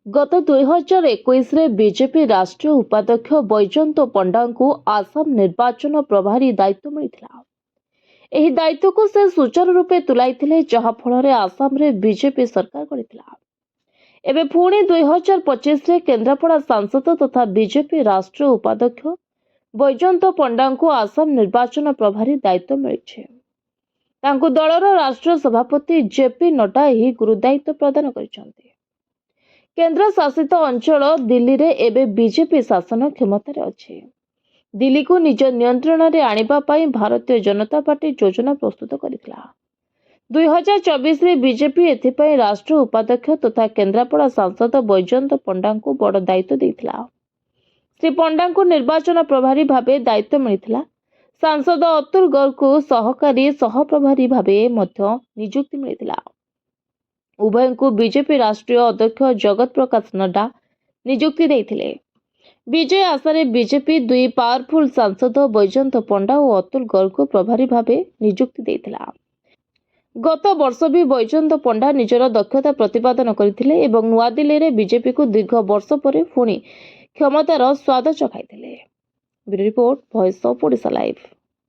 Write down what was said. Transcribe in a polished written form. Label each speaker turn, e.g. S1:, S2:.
S1: गत 2021 बीजेपी राष्ट्रीय उपाध्यक्ष बैजयंत पंडा को आसाम निर्वाचन प्रभारी दायित्व मिलता। एही दायित्व को से सुचारू रूपे तुलाइथिले, जहा फल आसाम रे बीजेपी सरकार गढ़िथिला। एबे पुणी 2025 रे केन्द्रापड़ा सांसद तथा बीजेपी राष्ट्रीय उपाध्यक्ष बैजयंत पंडा को आसाम निर्वाचन प्रभारी दायित्व मिली। तांको दलर राष्ट्रीय सभापति जेपी नड्डा एही गुरुदायित्व प्रदान करिसेंती। केन्द्र शासित अंचल दिल्ली रे एबे बीजेपी शासन क्षमतार अच्छे। दिल्ली को निज नियंत्रण रे आनिबा पई भारतीय जनता पार्टी योजना प्रस्तुत करितला। 2024 रे बीजेपी एथिपई राष्ट्रीय उपाध्यक्ष तथा केन्द्रापड़ा सांसद बैजयंत पंडा को बड़ दायित्व देथिला। श्री पंडा को निर्वाचन प्रभारी भावे दायित्व मिलिथिला। सांसद अतुल गर्ग को सहकारी सहप्रभारी भावे मध्य नियुक्ति मिलिथिला। उभय को बीजेपी राष्ट्रीय अध्यक्ष जगत प्रकाश नड्डा नियुक्ति देथिले। विजय आशारे बीजेपी दुई पावरफुल सांसद बैजयंत पंडा और अतुल गर्ग को प्रभारी भावे नियुक्ति देथिला। गत वर्ष भी बैजयंत पंडा निजर दक्षता प्रतिपादन करथिले एवं नुआ दिल्ली रे बीजेपी को दीर्घ वर्ष पर पुणी क्षमतार स्वाद चखाइथिले। Bureau report, voice of Odisha live.